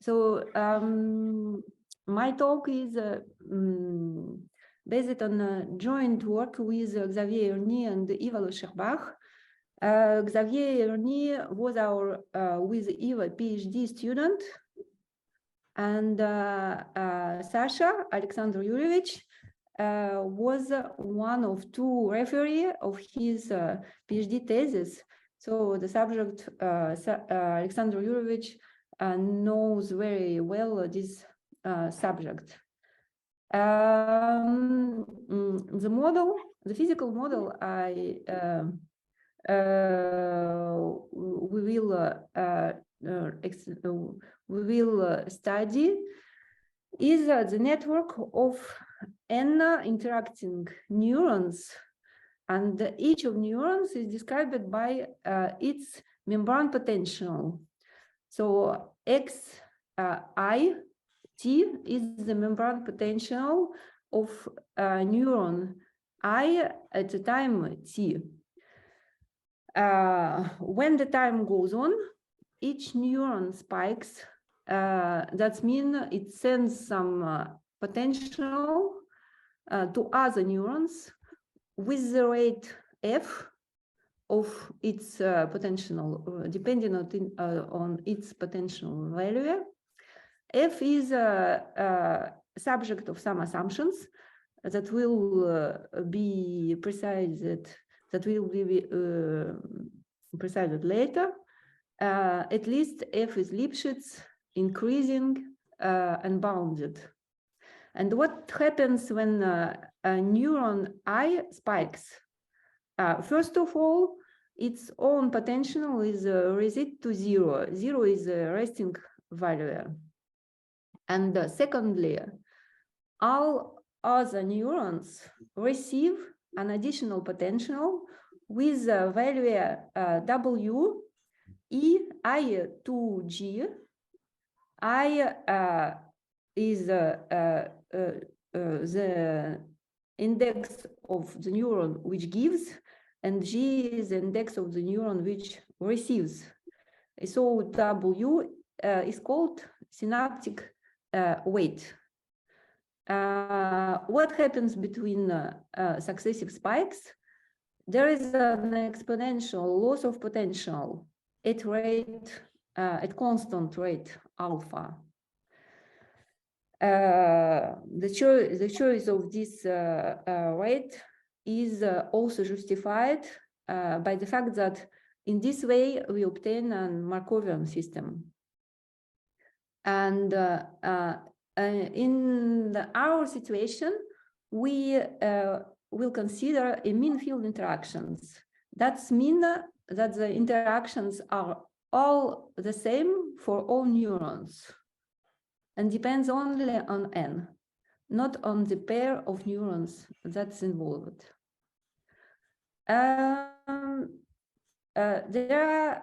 So my talk is based on joint work with Xavier Erny and Eva Loscherbach. Xavier Erny was our with Eva PhD student, and Sasha Alexander Yurievich was one of two referees of his PhD thesis. So the subject, Alexander Yurievich, knows very well this subject. The model, the physical model, we will study is the network of n interacting neurons, and each of neurons is described by its membrane potential. So x I t is the membrane potential of neuron I at the time t. When the time goes on, each neuron spikes. That means it sends some potential to other neurons with the rate f of its potential, depending on its potential value. F is a subject of some assumptions that will be precised. That will be precised later. At least f is Lipschitz, increasing and bounded. And what happens when a neuron I spikes? First of all, its own potential is reset to zero. Zero is a resting value. And secondly, all other neurons receive an additional potential with a value W, E, I2G. I is the index of the neuron which gives, and G is the index of the neuron which receives. So W is called synaptic weight. What happens between successive spikes? There is an exponential loss of potential at constant rate alpha. The choice of this rate is also justified by the fact that in this way we obtain a Markovian system. And in our situation, we will consider a mean field interactions. That's mean that the interactions are all the same for all neurons and depends only on n, not on the pair of neurons that's involved. There are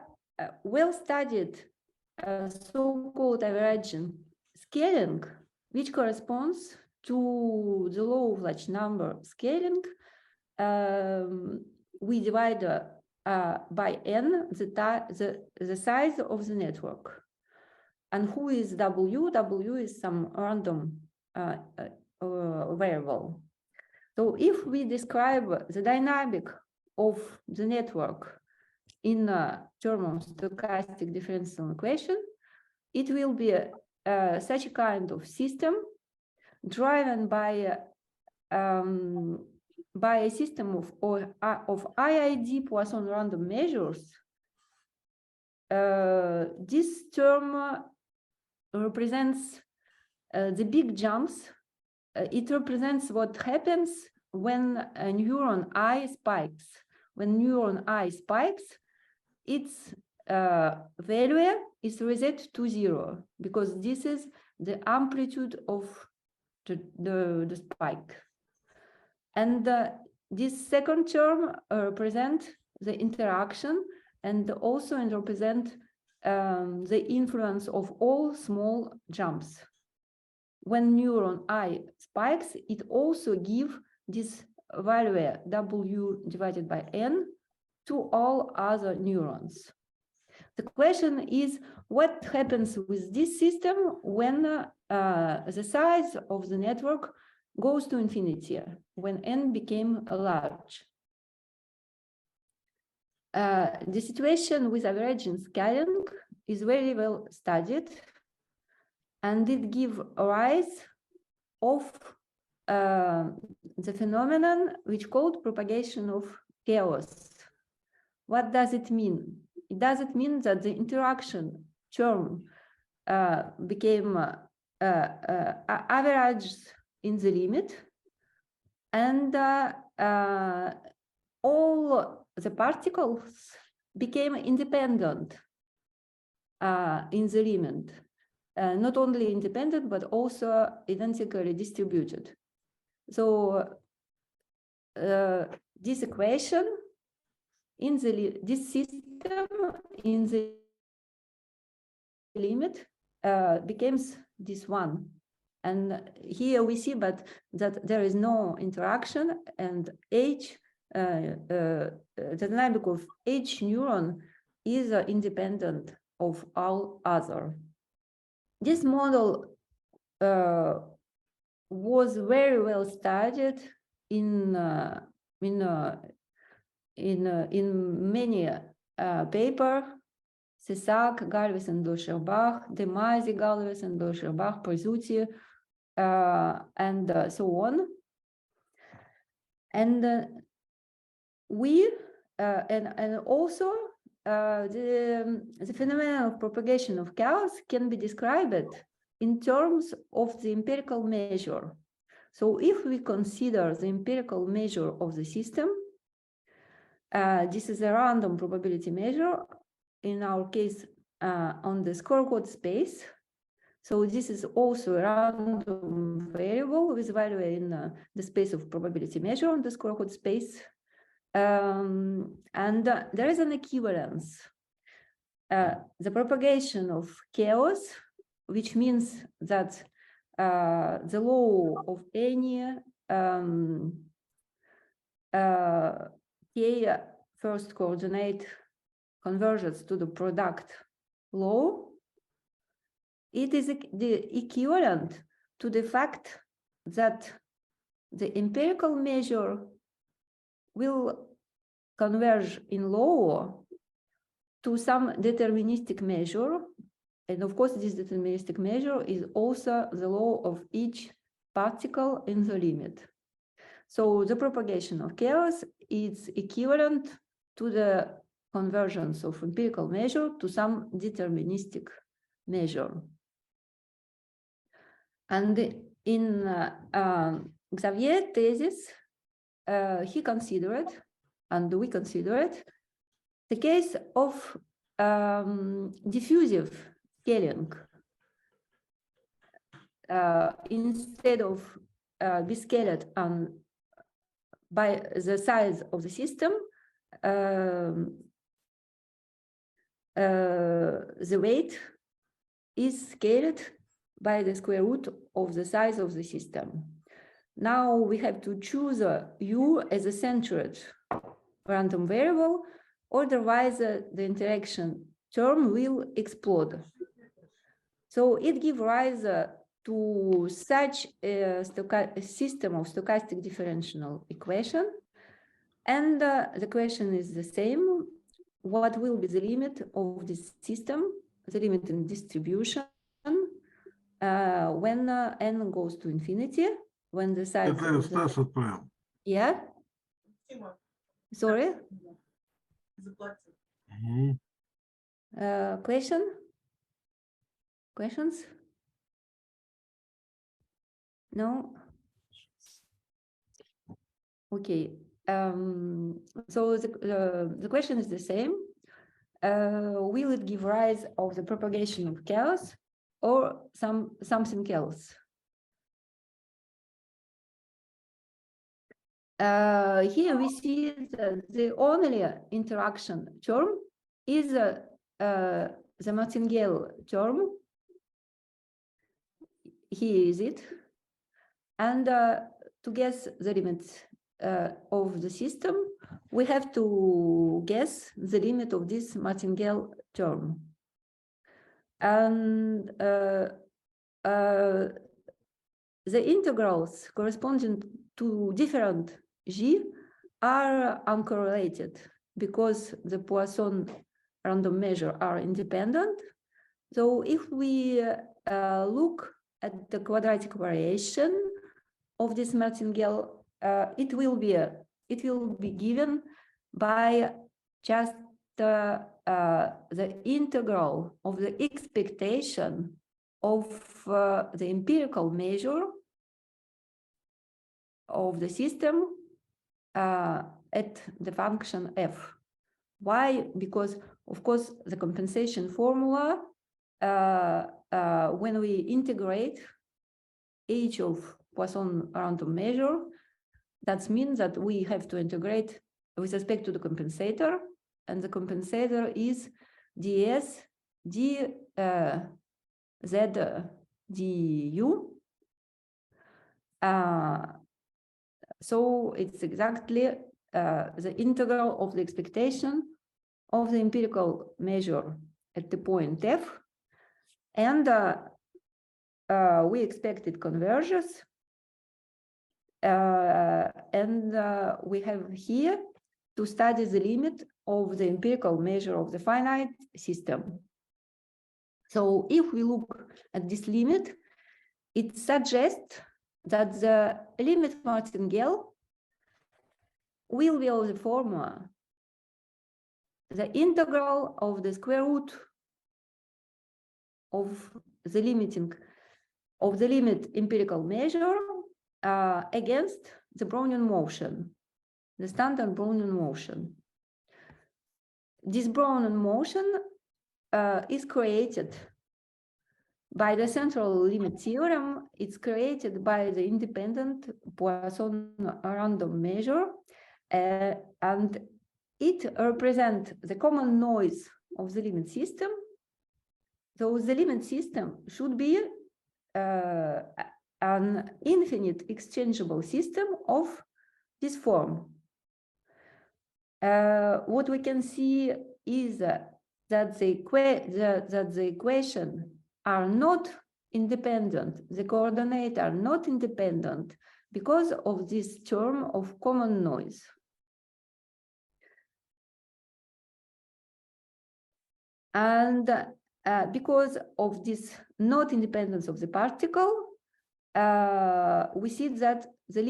well-studied so-called averaging scaling, which corresponds to the law of large number scaling. We divide by n the size of the network. And who is W? W is some random variable. So if we describe the dynamic of the network in terms of stochastic differential equation, it will be such a kind of system driven by a system of IID Poisson random measures. This term represents the big jumps. It represents what happens when a neuron I spikes. When neuron I spikes, its value is reset to zero, because this is the amplitude of the spike. And this second term represents the interaction and also represent the influence of all small jumps. When neuron I spikes, it also gives this value W divided by n to all other neurons. The question is, what happens with this system when the size of the network goes to infinity, when n became large? The situation with averaging scaling is very well studied, and it gives rise of the phenomenon which called propagation of chaos. What does it mean? It doesn't mean that the interaction term became averaged in the limit, and all the particles became independent in the limit, not only independent, but also identically distributed. So this equation in this system in the limit becomes this one. And here we see that there is no interaction, and the dynamic of each neuron is independent of all other. This model was very well studied in many papers. Cesac, Galvez, and Doscherbach, De Masi, Galvez, and Doscherbach, Perzuti, and so on. And and also the phenomenon of propagation of chaos can be described in terms of the empirical measure. So if we consider the empirical measure of the system, this is a random probability measure, in our case, on the square code space. So this is also a random variable with value in the space of probability measure on the square code space. And there is an equivalence. The propagation of chaos, which means that the law of any k first coordinate converges to the product law, it is the equivalent to the fact that the empirical measure will converge in law to some deterministic measure. And of course, this deterministic measure is also the law of each particle in the limit. So the propagation of chaos is equivalent to the convergence of empirical measure to some deterministic measure. And in Xavier's thesis, he considered, and we considered, the case of diffusive scaling. Instead of be scaled by the size of the system, the weight is scaled by the square root of the size of the system. Now we have to choose U as a centered random variable, otherwise the interaction term will explode. So it gives rise to such a system of stochastic differential equation. And the question is the same. What will be the limit of this system, the limit in distribution, when n goes to infinity, when the size of the... Yeah? Sorry? Question? Questions? No? Okay. So the question is the same. Will it give rise of the propagation of chaos or something else? Here we see that the only interaction term is the martingale term. Here is it. And to guess the limits of the system, we have to guess the limit of this martingale term. And the integrals corresponding to different g are uncorrelated because the Poisson random measure are independent. So if we look at the quadratic variation of this martingale, it will be given by just the integral of the expectation of the empirical measure of the system at the function f. Why? Because, of course, the compensation formula, when we integrate h of Poisson random measure, that means that we have to integrate with respect to the compensator, and the compensator is ds d z du. So it's exactly the integral of the expectation of the empirical measure at the point f, and we expect it converges, and we have here to study the limit of the empirical measure of the finite system. So if we look at this limit, it suggests that the limit martingale will be of the formula the integral of the square root of the limit empirical measure against the Brownian motion, the standard Brownian motion. This Brownian motion is created by the central limit theorem. It's created by the independent Poisson random measure, and it represents the common noise of the limit system. So the limit system should be an infinite exchangeable system of this form. What we can see is that the equation are not independent, the coordinates are not independent because of this term of common noise. And because of this not independence of the particle, we see that the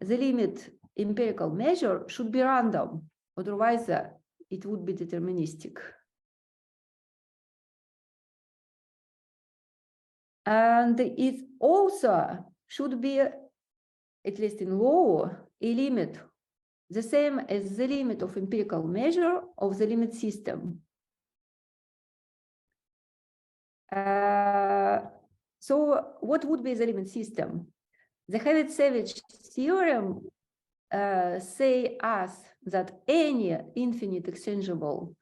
limit empirical measure should be random, otherwise it would be deterministic. And it also should be, at least in law, a limit the same as the limit of empirical measure of the limit system. So what would be the limit system? The Hewitt-Savage theorem say us that any infinite exchangeable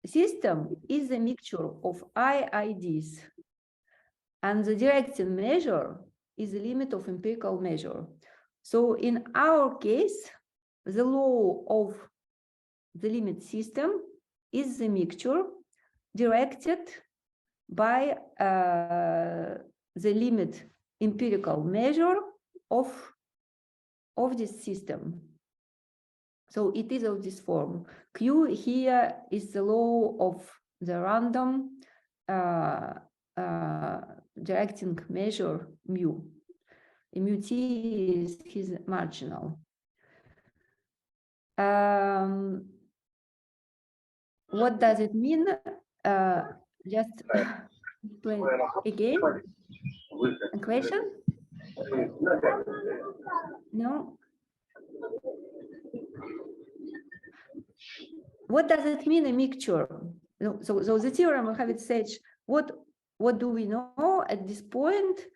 system is a mixture of IIDs, and the directing measure is the limit of empirical measure. So in our case, the law of the limit system is the mixture directed by the limit empirical measure of this system. So it is of this form. Q here is the law of the random directing measure mu. Mu t is his marginal. What does it mean? Just explain again. A question? No. What does it mean, a mixture? No, so the theorem of Hewitt-Savage, what do we know at this point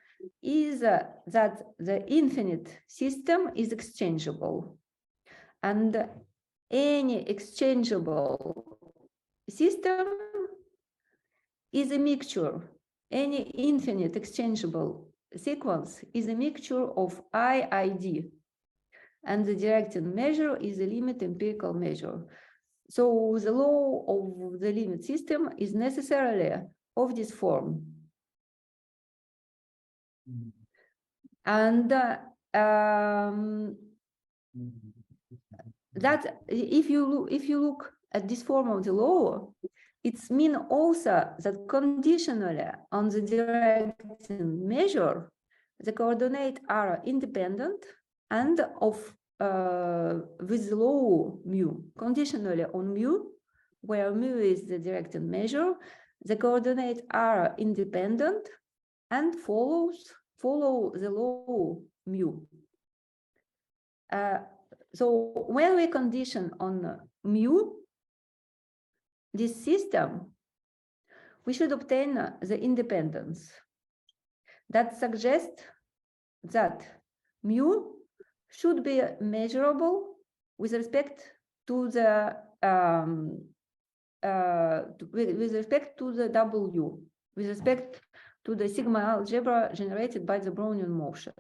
is that the infinite system is exchangeable, and any exchangeable system is a mixture. Any infinite exchangeable sequence is a mixture of IID, and the directed measure is a limit empirical measure. So the law of the limit system is necessarily of this form. And that if you look at this form of the law, it's mean also that conditionally on the directing measure, the coordinates are independent and of with the law mu. Conditionally on mu, where mu is the directed measure, the coordinates are independent and follow the law mu. So when we condition on mu, this system, we should obtain the independence. That suggests that mu should be measurable with respect to the with respect to the W, with respect to the sigma algebra generated by the Brownian motion.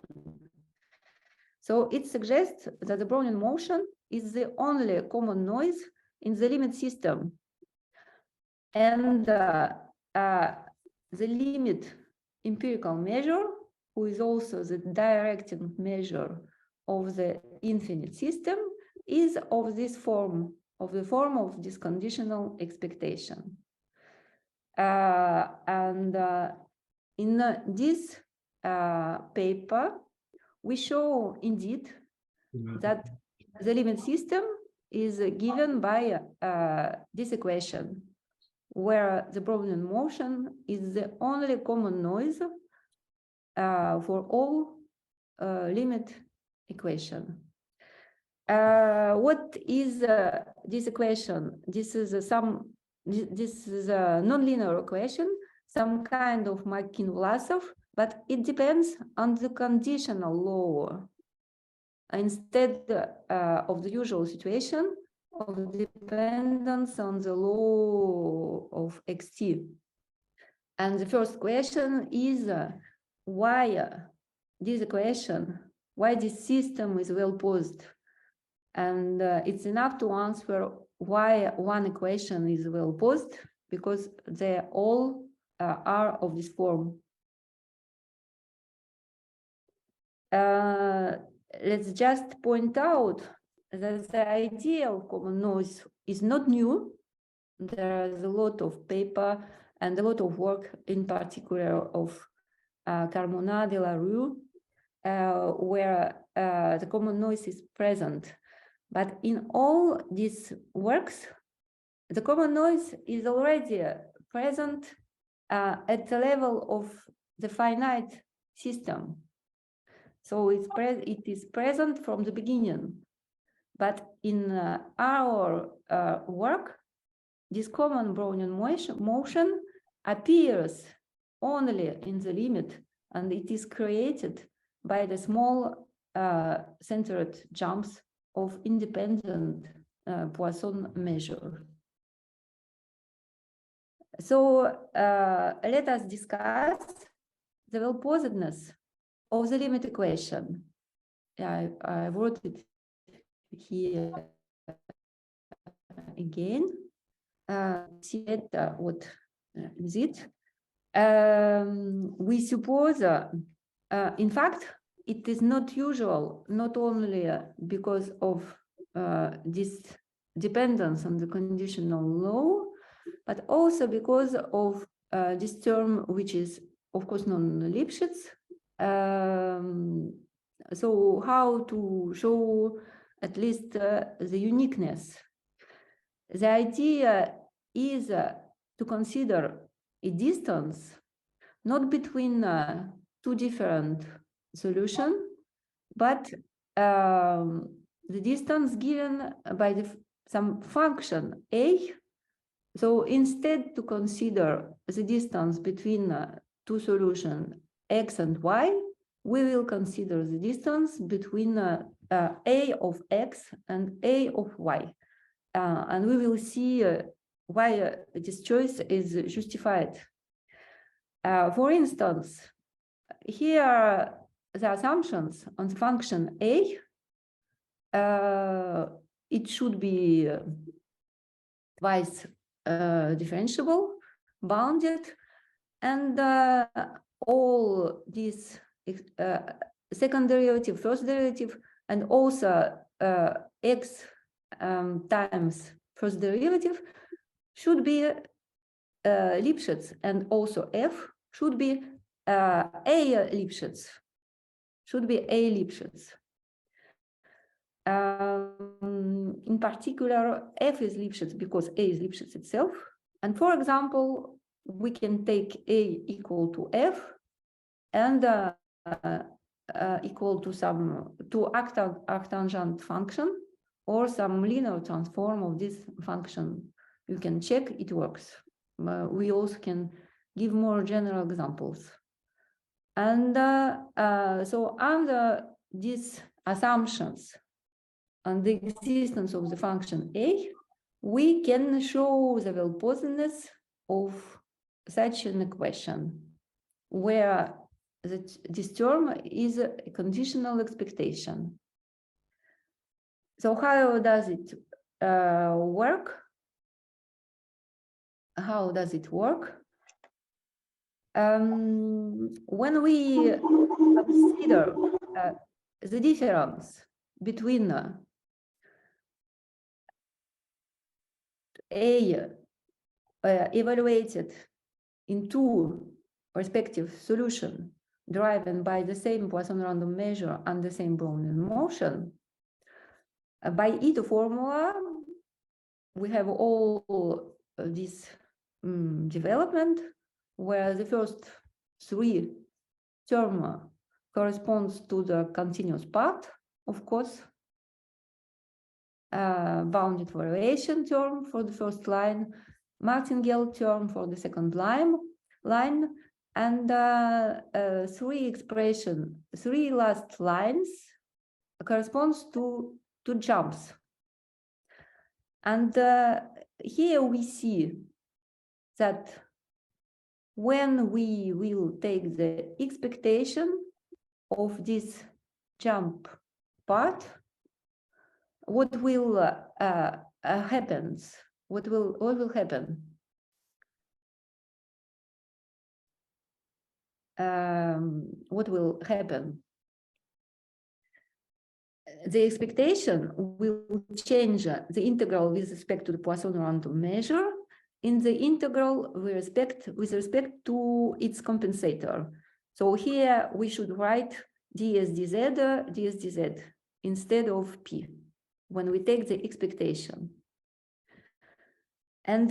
So it suggests that the Brownian motion is the only common noise in the limit system. And the limit empirical measure, who is also the directing measure of the infinite system, is of this form, of the form of this conditional expectation. In this paper, we show indeed that the limit system is given by this equation, where the Brownian motion is the only common noise for all limit equation. What is this equation? This is a nonlinear equation, some kind of Markin-Vlasov, but it depends on the conditional law instead of the usual situation of dependence on the law of xt. And the first question is why this equation, why this system is well posed. And it's enough to answer why one equation is well posed, because they all are of this form. Let's just point out that the idea of common noise is not new. There is a lot of paper and a lot of work, in particular of Carmona de la Rue, where the common noise is present. But in all these works, the common noise is already present at the level of the finite system. So it is present from the beginning. But in our work, this common Brownian motion appears only in the limit, and it is created by the small centered jumps of independent Poisson measure. So let us discuss the well-posedness of the limit equation. I wrote it here again. See what is it? We suppose, in fact, it is not usual, not only because of this dependence on the conditional law, but also because of this term, which is, of course, non-Lipschitz. So how to show at least the uniqueness? The idea is to consider a distance not between two different solutions, but the distance given by some function a. So instead to consider the distance between two solutions x and y, we will consider the distance between a of x and a of y. And we will see why this choice is justified. For instance, here are the assumptions on the function A. It should be twice differentiable, bounded, and all these second derivative, first derivative, and also x times first derivative should be Lipschitz, and also f should be a Lipschitz. Should be a Lipschitz. In particular, f is Lipschitz because a is Lipschitz itself. And for example, we can take a equal to f and equal to some arctangent function or some linear transform of this function. You can check it works. We also can give more general examples. And so under these assumptions and the existence of the function a, we can show the well-positiveness of such an equation where this term is a conditional expectation. So how does it work? How does it work? When we consider the difference between A evaluated in two respective solutions driven by the same Poisson random measure and the same Brownian motion, by Ito formula, we have all this development where the first three term corresponds to the continuous part, of course, bounded variation term for the first line, martingale term for the second line, and three last lines corresponds to jumps. And here we see that when we will take the expectation of this jump part, what will happen? What will happen? What will happen? The expectation will change the integral with respect to the Poisson random measure in the integral with respect to its compensator. So here we should write ds dz instead of p when we take the expectation. And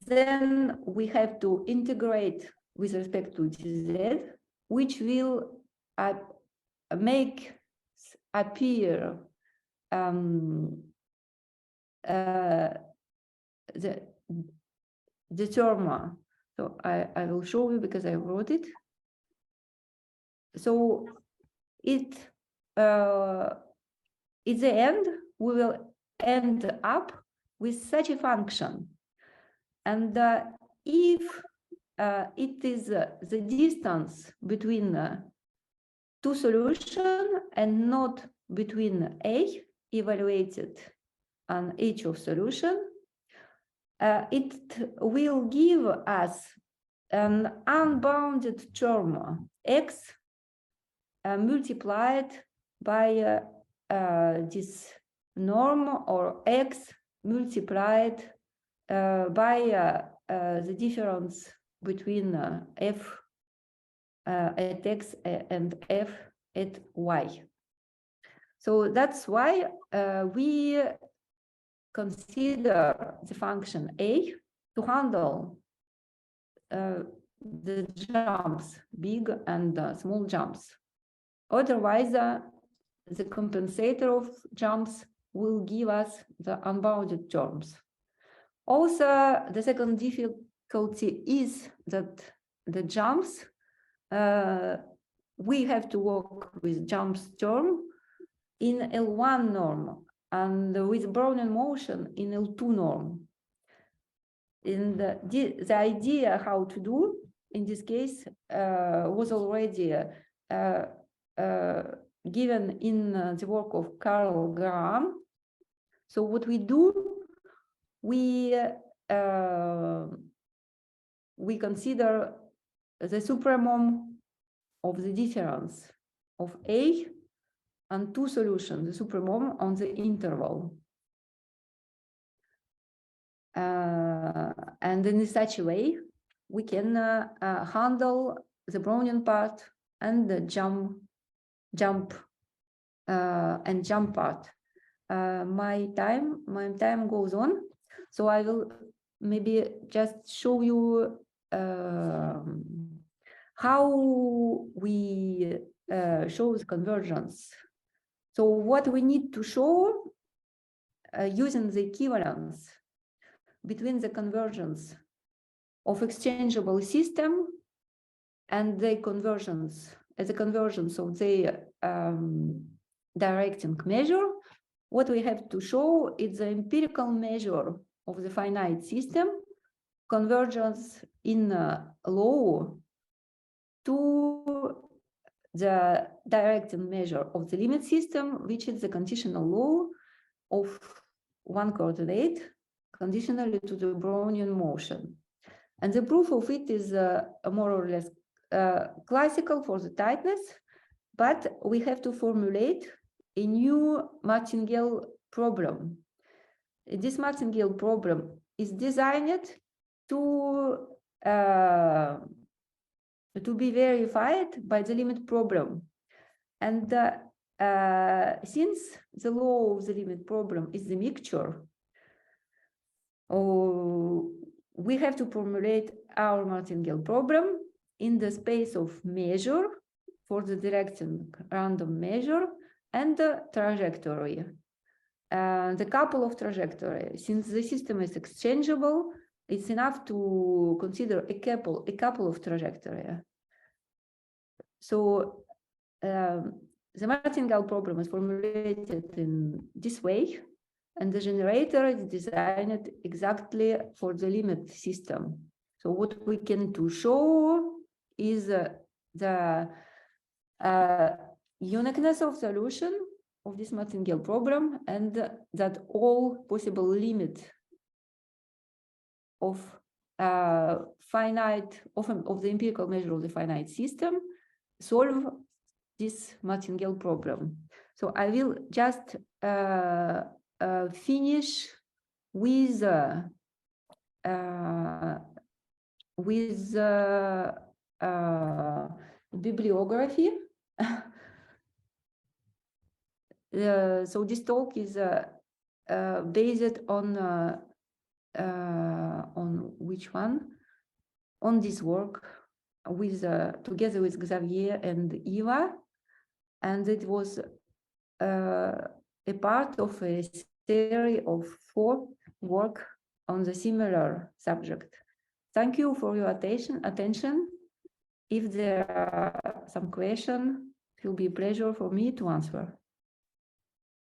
then we have to integrate with respect to dz, which will make appear the term. So I will show you because I wrote it. So in the end, we will end up with such a function. And if it is the distance between two solutions and not between A evaluated and H of solution, it will give us an unbounded term x multiplied by this norm, or x multiplied by the difference between f at x and f at y. So that's why we consider the function a to handle the jumps, big and small jumps. Otherwise, the compensator of jumps will give us the unbounded terms. Also, the second difficulty is that the jumps, we have to work with jumps term in L1 norm and with Brownian motion in L2 norm. And the idea how to do in this case, was already given in the work of Carl Graham. So what we do, we consider the supremum of the difference of A and two solutions, the supremum on the interval. And in such a way, we can handle the Brownian part and the jump part. My time goes on, so I will maybe just show you how we show the convergence. So what we need to show using the equivalence between the convergence of exchangeable system and the convergence of the directing measure. What we have to show is the empirical measure of the finite system convergence in law to the directing measure of the limit system, which is the conditional law of one coordinate conditionally to the Brownian motion. And the proof of it is more or less classical for the tightness, but we have to formulate a new martingale problem. This martingale problem is designed to be verified by the limit problem. And since the law of the limit problem is the mixture, we have to formulate our martingale problem in the space of measure for the directing random measure and the trajectory. The couple of trajectory, since the system is exchangeable, it's enough to consider a couple of trajectory. So the martingale problem is formulated in this way, and the generator is designed exactly for the limit system. So what we can to show is the uniqueness of solution of this martingale problem, and that all possible limit of finite of the empirical measure of the finite system solve this martingale problem. So I will just finish with bibliography. So this talk is based on which one? On this work with together with Xavier and Eva, and it was a part of a series of 4 work on the similar subject. Thank you for your attention. If there are some questions, it will be a pleasure for me to answer.